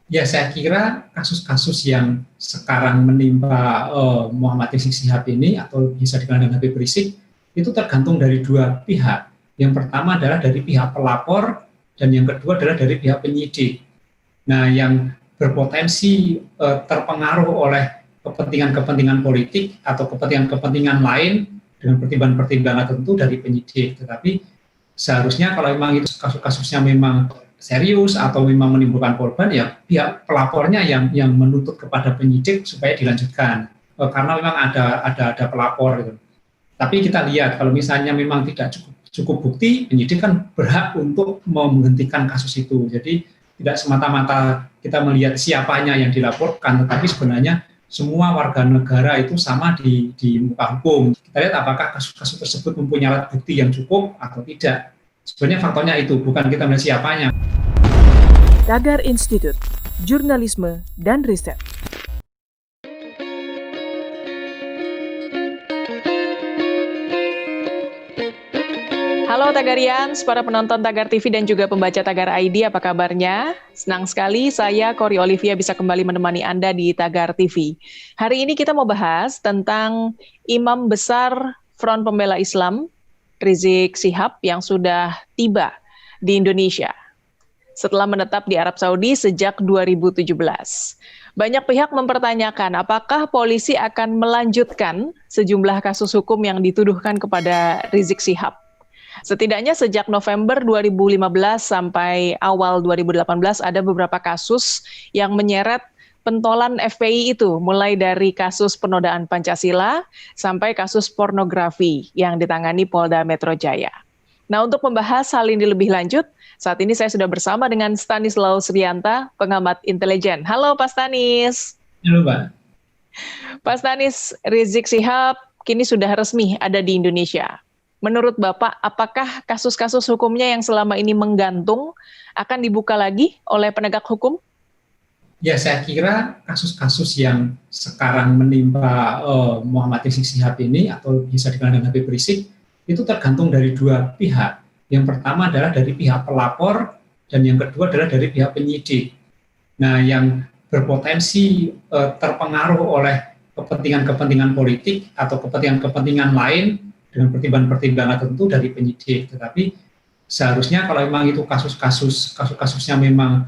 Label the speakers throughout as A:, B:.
A: Ya, saya kira kasus-kasus yang sekarang menimpa Muhammad Rizik Syihab ini atau bisa dikenal dengan Habib Rizik itu tergantung dari dua pihak. Yang pertama adalah dari pihak pelapor dan yang kedua adalah dari pihak penyidik. Nah, yang berpotensi terpengaruh oleh kepentingan-kepentingan politik atau kepentingan-kepentingan lain dengan pertimbangan-pertimbangan tertentu dari penyidik. Tetapi seharusnya kalau memang itu kasus-kasusnya memang serius atau memang menimbulkan korban, ya pihak pelapornya yang menuntut kepada penyidik supaya dilanjutkan karena memang ada pelapor gitu. Tapi kita lihat kalau misalnya memang tidak cukup bukti, penyidik kan berhak untuk menghentikan kasus itu. Jadi tidak semata-mata kita melihat siapanya yang dilaporkan, tetapi sebenarnya semua warga negara itu sama di muka hukum. Kita lihat apakah kasus-kasus tersebut mempunyai alat bukti yang cukup atau tidak. Sebenarnya faktornya itu, bukan kita melihat siapanya.
B: Tagar Institut, Jurnalisme dan Riset.
C: Halo Tagarians, para penonton Tagar TV dan juga pembaca Tagar ID, apa kabarnya? Senang sekali saya, Kori Olivia, bisa kembali menemani Anda di Tagar TV. Hari ini kita mau bahas tentang Imam Besar Front Pembela Islam, Rizik Syihab, yang sudah tiba di Indonesia setelah menetap di Arab Saudi sejak 2017. Banyak pihak mempertanyakan apakah polisi akan melanjutkan sejumlah kasus hukum yang dituduhkan kepada Rizik Syihab. Setidaknya sejak November 2015 sampai awal 2018 ada beberapa kasus yang menyeret pentolan FPI itu, mulai dari kasus penodaan Pancasila sampai kasus pornografi yang ditangani Polda Metro Jaya. Nah, untuk membahas hal ini lebih lanjut, saat ini saya sudah bersama dengan Stanislaus Rianta, pengamat intelijen. Halo Pak Stanis.
A: Halo Pak.
C: Pak Stanis, Rizik Syihab kini sudah resmi ada di Indonesia. Menurut Bapak, apakah kasus-kasus hukumnya yang selama ini menggantung akan dibuka lagi oleh penegak hukum?
A: Ya, saya kira kasus-kasus yang sekarang menimpa Muhammad Rizik Syihab ini atau bisa dikenal dengan Habib Rizik itu tergantung dari dua pihak. Yang pertama adalah dari pihak pelapor dan yang kedua adalah dari pihak penyidik. Nah, yang berpotensi terpengaruh oleh kepentingan-kepentingan politik atau kepentingan-kepentingan lain dengan pertimbangan-pertimbangan tertentu dari penyidik. Tetapi seharusnya kalau memang itu kasusnya memang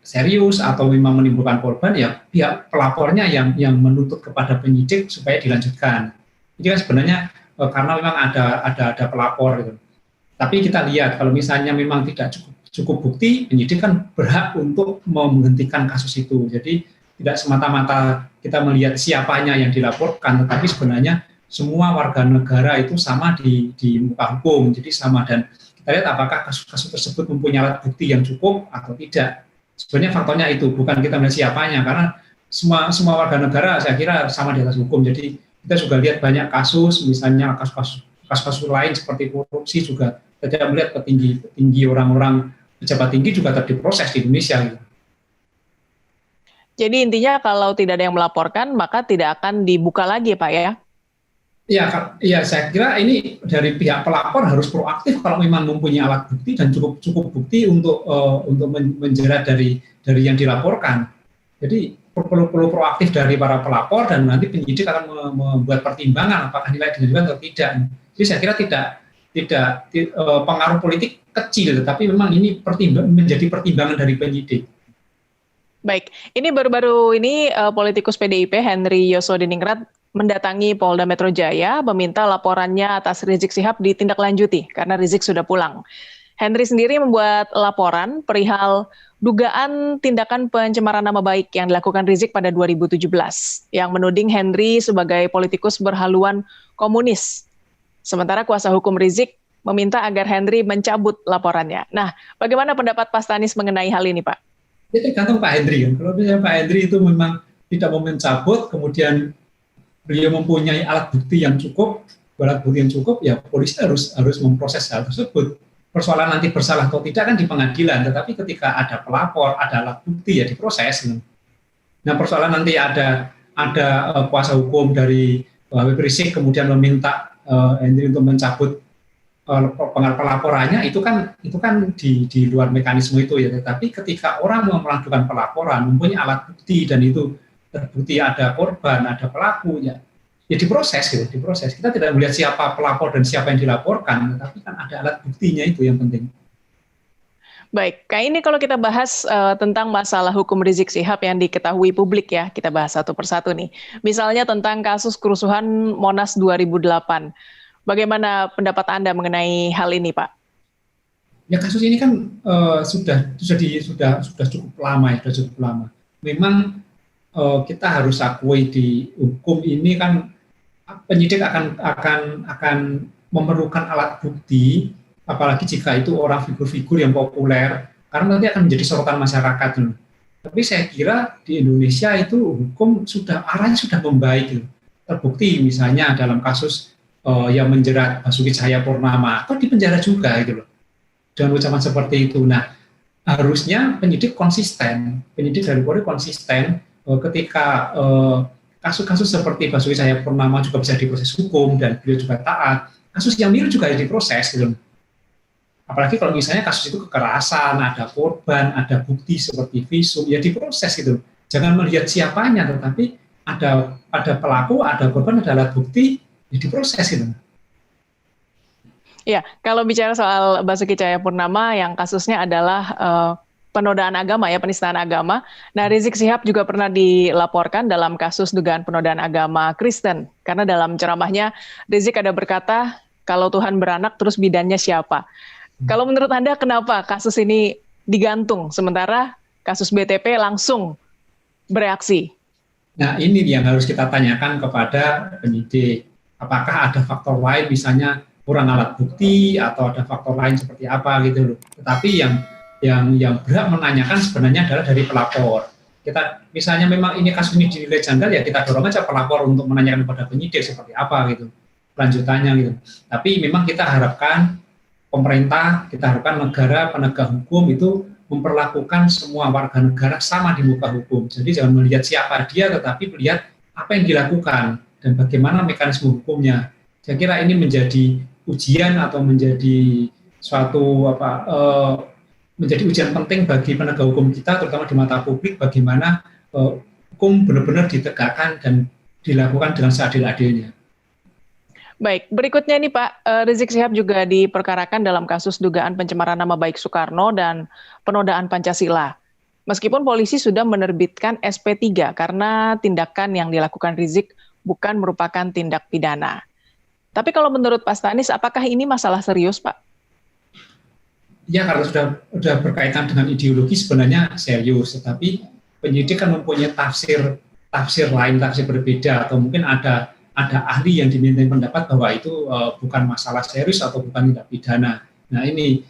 A: serius atau memang menimbulkan korban, ya pihak pelapornya yang menuntut kepada penyidik supaya dilanjutkan. Ini kan sebenarnya karena memang ada pelapor gitu. Tapi kita lihat kalau misalnya memang tidak cukup bukti, penyidik kan berhak untuk menghentikan kasus itu. Jadi tidak semata-mata kita melihat siapanya yang dilaporkan, tetapi sebenarnya semua warga negara itu sama di muka hukum. Jadi sama, dan kita lihat apakah kasus-kasus tersebut mempunyai alat bukti yang cukup atau tidak. Sebenarnya faktornya itu, bukan kita melihat siapanya, karena semua warga negara saya kira sama di atas hukum. Jadi kita juga lihat banyak kasus, misalnya kasus-kasus lain seperti korupsi juga tidak melihat petinggi orang-orang pejabat tinggi juga tetap diproses di Indonesia. Gitu.
C: Jadi intinya kalau tidak ada yang melaporkan maka tidak akan dibuka lagi, Pak, ya?
A: Ya, saya kira ini dari pihak pelapor harus proaktif kalau memang mempunyai alat bukti dan cukup bukti untuk menjerat dari yang dilaporkan. Jadi perlu proaktif dari para pelapor dan nanti penyidik akan membuat pertimbangan apakah nilai dilanjutkan atau tidak. Jadi saya kira tidak pengaruh politik kecil, tetapi memang ini menjadi pertimbangan dari penyidik.
C: Baik, ini baru-baru ini politikus PDIP Henry Yosodiningrat mendatangi Polda Metro Jaya meminta laporannya atas Rizik Syihab ditindaklanjuti karena Rizik sudah pulang. Henry sendiri membuat laporan perihal dugaan tindakan pencemaran nama baik yang dilakukan Rizik pada 2017 yang menuding Henry sebagai politikus berhaluan komunis. Sementara kuasa hukum Rizik meminta agar Henry mencabut laporannya. Nah, bagaimana pendapat Pak Stanis mengenai hal ini, Pak?
A: Ya, tergantung Pak Henry. Kalau misalnya Pak Henry itu memang tidak mau mencabut, kemudian beliau mempunyai alat bukti yang cukup, ya polisi harus memproses hal tersebut. Persoalan nanti bersalah atau tidak kan di pengadilan, tetapi ketika ada pelapor, ada alat bukti ya diproses. Nah, persoalan nanti ada kuasa hukum dari Habib Rizik kemudian meminta Henry untuk mencabut pelaporannya itu kan di luar mekanisme itu ya. Tetapi ketika orang mau melakukan pelaporan, mempunyai alat bukti dan itu terbukti ada korban, ada pelaku, ya diproses gitu, diproses. Kita tidak melihat siapa pelapor dan siapa yang dilaporkan, tetapi kan ada alat buktinya, itu yang penting.
C: Baik, kayak ini kalau kita bahas tentang masalah hukum Rizik Syihab yang diketahui publik ya, kita bahas satu persatu nih. Misalnya tentang kasus kerusuhan Monas 2008. Bagaimana pendapat Anda mengenai hal ini, Pak?
A: Ya, kasus ini kan sudah cukup lama ya, sudah cukup lama. Memang kita harus akui di hukum ini kan penyidik akan memerlukan alat bukti, apalagi jika itu orang figur-figur yang populer, karena nanti akan menjadi sorotan masyarakat. Tapi saya kira di Indonesia itu hukum arahnya sudah membaik. Terbukti misalnya dalam kasus yang menjerat Basuki Cahayapurnama, atau di penjara juga gitu loh, dengan ucapan seperti itu. Nah, harusnya penyidik dari Polri konsisten ketika kasus-kasus seperti Basuki Cahayapurnama juga bisa diproses hukum dan beliau juga taat. Kasus yang mirip juga diproses gitu. Apalagi kalau misalnya kasus itu kekerasan, ada korban, ada bukti seperti visum, ya diproses gitu. Jangan melihat siapanya, tetapi ada pelaku, ada korban, ada alat bukti, ya diproses gitu.
C: Ya, kalau bicara soal Basuki Cahayapurnama yang kasusnya adalah penodaan agama ya, penistaan agama. Nah, Rizik Syihab juga pernah dilaporkan dalam kasus dugaan penodaan agama Kristen. Karena dalam ceramahnya Rizik ada berkata, kalau Tuhan beranak terus bidannya siapa? Kalau menurut Anda kenapa kasus ini digantung sementara kasus BTP langsung bereaksi?
A: Nah, ini yang harus kita tanyakan kepada penyidik. Apakah ada faktor lain, misalnya kurang alat bukti atau ada faktor lain seperti apa gitu loh. Tetapi yang berhak menanyakan sebenarnya adalah dari pelapor. Kita misalnya memang ini kasus ini dinilai janggal, ya kita dorong aja pelapor untuk menanyakan kepada penyidik seperti apa gitu lanjutannya gitu. Tapi memang kita harapkan pemerintah, kita harapkan negara penegak hukum itu memperlakukan semua warga negara sama di muka hukum. Jadi jangan melihat siapa dia, tetapi melihat apa yang dilakukan dan bagaimana mekanisme hukumnya. Saya kira ini menjadi ujian atau menjadi suatu menjadi ujian penting bagi penegak hukum kita, terutama di mata publik, bagaimana hukum benar-benar ditegakkan dan dilakukan dengan seadil-adilnya.
C: Baik, berikutnya nih Pak, Rizik Syihab juga diperkarakan dalam kasus dugaan pencemaran nama baik Soekarno dan penodaan Pancasila. Meskipun polisi sudah menerbitkan SP3 karena tindakan yang dilakukan Rizik bukan merupakan tindak pidana. Tapi kalau menurut Pak Stanis, apakah ini masalah serius, Pak?
A: Ya, kalau sudah berkaitan dengan ideologi sebenarnya serius, tetapi penyidik kan mempunyai tafsir lain, tafsir berbeda, atau mungkin ada ahli yang dimintai pendapat bahwa itu bukan masalah serius atau bukan tindak pidana. Nah, ini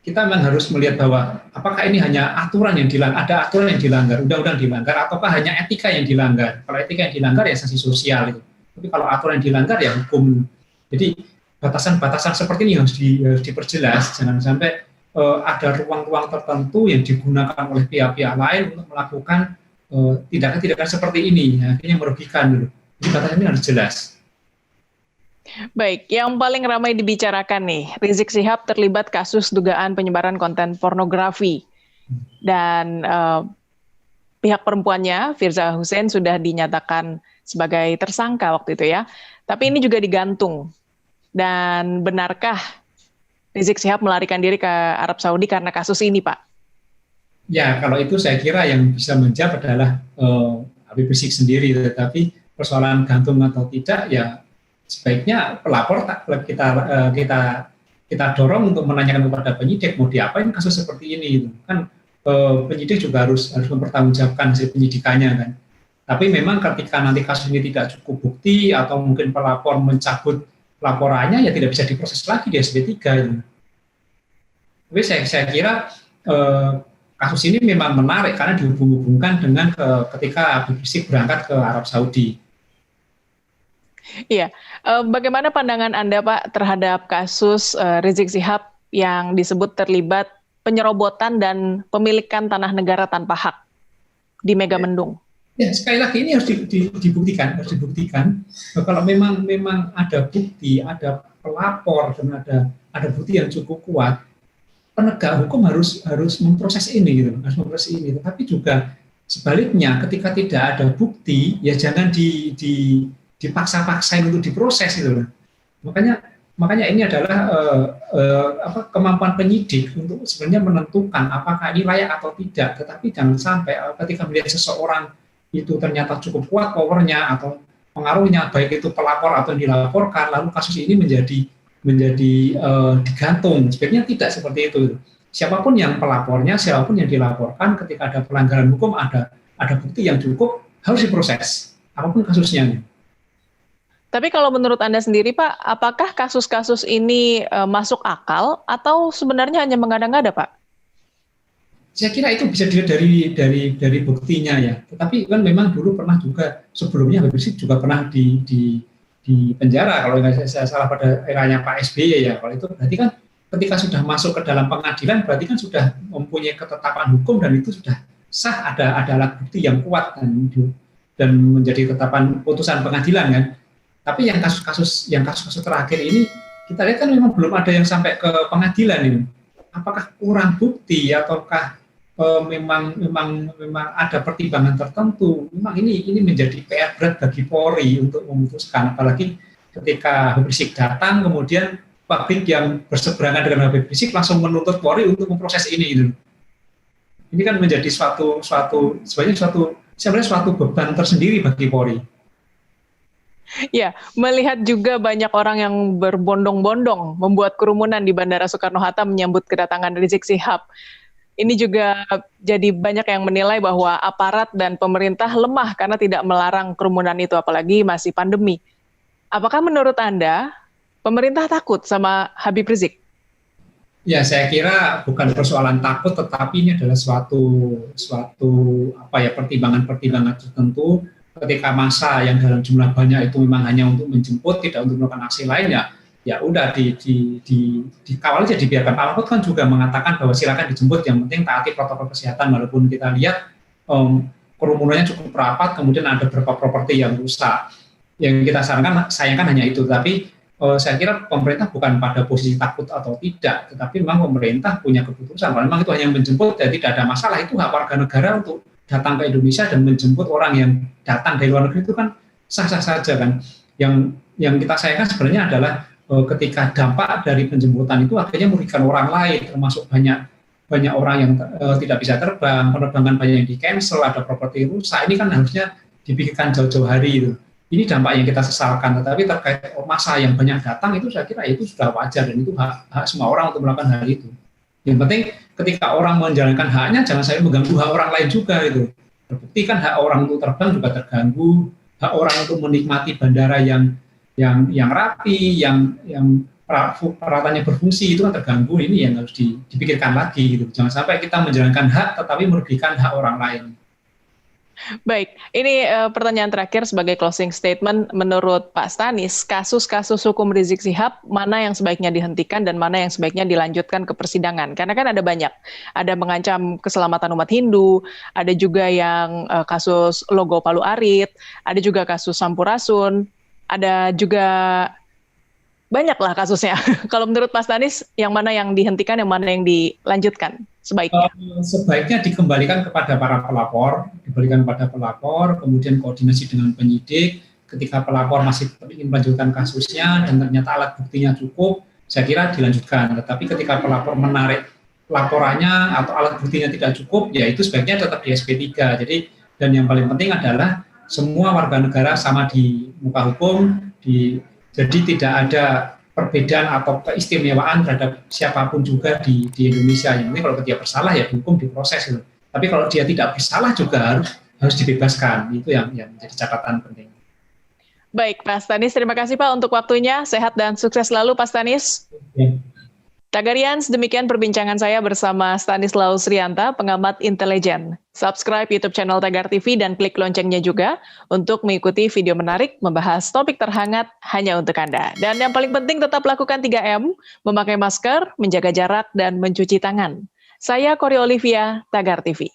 A: kita memang harus melihat bahwa apakah ini hanya aturan yang dilanggar, ada aturan yang dilanggar, undang-undang dilanggar, ataukah hanya etika yang dilanggar. Kalau etika yang dilanggar ya sanksi sosial itu. Tapi kalau aturan yang dilanggar ya hukum. Jadi batasan-batasan seperti ini harus diperjelas, jangan sampai ada ruang-ruang tertentu yang digunakan oleh pihak-pihak lain untuk melakukan tindakan-tindakan seperti ini, akhirnya merugikan dulu. Jadi batasan ini harus jelas.
C: Baik, yang paling ramai dibicarakan nih, Rizik Syihab terlibat kasus dugaan penyebaran konten pornografi. Dan pihak perempuannya, Firza Hussein, sudah dinyatakan sebagai tersangka waktu itu ya. Tapi ini juga digantung. Dan benarkah Rizik Syihab melarikan diri ke Arab Saudi karena kasus ini, Pak?
A: Ya, kalau itu saya kira yang bisa menjawab adalah Habib Rizik sendiri, tetapi persoalan gantung atau tidak, ya sebaiknya pelapor kita dorong untuk menanyakan kepada penyidik mau diapain kasus seperti ini. Kan penyidik juga harus mempertanggungjawabkan hasil penyidikannya kan. Tapi memang ketika nanti kasus ini tidak cukup bukti atau mungkin pelapor mencabut laporannya, ya tidak bisa diproses lagi di SP3 itu. Tapi saya kira kasus ini memang menarik karena dihubung-hubungkan dengan ketika Habib Rizik berangkat ke Arab Saudi.
C: Iya, bagaimana pandangan Anda Pak terhadap kasus Rizik Syihab yang disebut terlibat penyerobotan dan pemilikan tanah negara tanpa hak di Megamendung?
A: Ya, sekali lagi ini harus dibuktikan. Kalau memang ada bukti, ada pelapor dan ada bukti yang cukup kuat, penegak hukum harus memproses ini gitu, harus memproses ini. Tetapi juga sebaliknya, ketika tidak ada bukti, ya jangan dipaksa-paksain untuk diproses gitu. Makanya ini adalah kemampuan penyidik untuk sebenarnya menentukan apakah ini layak atau tidak. Tetapi jangan sampai ketika melihat seseorang itu ternyata cukup kuat powernya atau pengaruhnya, baik itu pelapor atau yang dilaporkan, lalu kasus ini menjadi digantung. Sebenarnya tidak seperti itu. Siapapun yang pelapornya, siapapun yang dilaporkan, ketika ada pelanggaran hukum, ada bukti yang cukup, harus diproses, apapun kasusnya.
C: Tapi kalau menurut Anda sendiri, Pak, apakah kasus-kasus ini masuk akal atau sebenarnya hanya mengada-ngada, Pak?
A: Saya kira itu bisa dilihat dari buktinya ya. Tetapi kan memang dulu pernah juga sebelumnya Habib Rizik juga pernah di penjara, kalau nggak saya salah pada eranya Pak SBY ya. Kalau itu berarti kan ketika sudah masuk ke dalam pengadilan berarti kan sudah mempunyai ketetapan hukum dan itu sudah sah, ada alat bukti yang kuat dan menjadi ketetapan putusan pengadilan kan. Tapi yang kasus-kasus terakhir ini kita lihat kan memang belum ada yang sampai ke pengadilan ini. Apakah kurang bukti ataukah memang ada pertimbangan tertentu? Memang ini menjadi PR berat bagi Polri untuk memutuskan, apalagi ketika Habib Rizik datang kemudian publik yang berseberangan dengan Habib Rizik langsung menuntut Polri untuk memproses ini gitu. Ini kan menjadi sebenarnya suatu beban tersendiri bagi Polri.
C: Ya, melihat juga banyak orang yang berbondong-bondong membuat kerumunan di Bandara Soekarno-Hatta menyambut kedatangan Rizik Syihab. Ini juga jadi banyak yang menilai bahwa aparat dan pemerintah lemah karena tidak melarang kerumunan itu, apalagi masih pandemi. Apakah menurut Anda, pemerintah takut sama Habib Rizik?
A: Ya, saya kira bukan persoalan takut, tetapi ini adalah suatu pertimbangan tertentu. Ketika massa yang dalam jumlah banyak itu memang hanya untuk menjemput, tidak untuk melakukan aksi lain, ya udah dikawal aja, dibiarkan. Pak Mahfud kan juga mengatakan bahwa silakan dijemput, yang penting taati protokol kesehatan, walaupun kita lihat kerumunannya cukup rapat, kemudian ada beberapa properti yang rusak. Yang kita sayangkan hanya itu. Tapi saya kira pemerintah bukan pada posisi takut atau tidak, tetapi memang pemerintah punya keputusan. Kalau memang itu hanya menjemput dan tidak ada masalah, itu hak warga negara untuk datang ke Indonesia dan menjemput orang yang datang dari luar negeri, itu kan sah-sah saja kan. Yang kita sayangkan sebenarnya adalah ketika dampak dari penjemputan itu akhirnya merugikan orang lain, termasuk banyak orang yang tidak bisa terbang, penerbangan banyak yang di-cancel, ada properti rusak. Ini kan harusnya dipikirkan jauh-jauh hari itu. Ini dampak yang kita sesalkan, tetapi terkait massa yang banyak datang itu saya kira itu sudah wajar dan itu hak semua orang untuk melakukan hal itu. Yang penting ketika orang menjalankan haknya jangan sampai mengganggu hak orang lain juga itu. Terbukti kan hak orang untuk terbang juga terganggu, hak orang untuk menikmati bandara yang rapi, yang peralatannya berfungsi itu kan terganggu. Ini yang harus dipikirkan lagi gitu. Jangan sampai kita menjalankan hak tetapi merugikan hak orang lain.
C: Baik, ini pertanyaan terakhir sebagai closing statement. Menurut Pak Stanis, kasus-kasus hukum Rizik Syihab mana yang sebaiknya dihentikan dan mana yang sebaiknya dilanjutkan ke persidangan? Karena kan ada banyak, ada mengancam keselamatan umat Hindu, ada juga yang kasus logo Palu Arit, ada juga kasus Sampurasun, ada juga banyaklah kasusnya. Kalau menurut Pak Stanis, yang mana yang dihentikan, yang mana yang dilanjutkan sebaiknya?
A: Sebaiknya dikembalikan kepada para pelapor, kemudian koordinasi dengan penyidik. Ketika pelapor masih ingin melanjutkan kasusnya dan ternyata alat buktinya cukup, saya kira dilanjutkan. Tetapi ketika pelapor menarik laporannya atau alat buktinya tidak cukup, ya itu sebaiknya tetap di SP3. Dan yang paling penting adalah semua warga negara sama di muka hukum, jadi tidak ada perbedaan atau keistimewaan terhadap siapapun juga di Indonesia. Yang penting kalau dia bersalah ya dihukum, diproses. Gitu. Tapi kalau dia tidak bersalah juga harus dibebaskan. Itu yang menjadi catatan penting.
C: Baik, Pak Stanis, terima kasih Pak untuk waktunya. Sehat dan sukses selalu Pak Stanis.
A: Ya.
C: Tagarians, demikian perbincangan saya bersama Stanislaus Rianta, pengamat intelijen. Subscribe YouTube channel Tagar TV dan klik loncengnya juga untuk mengikuti video menarik membahas topik terhangat hanya untuk Anda. Dan yang paling penting tetap lakukan 3M, memakai masker, menjaga jarak, dan mencuci tangan. Saya Cory Olivia, Tagar TV.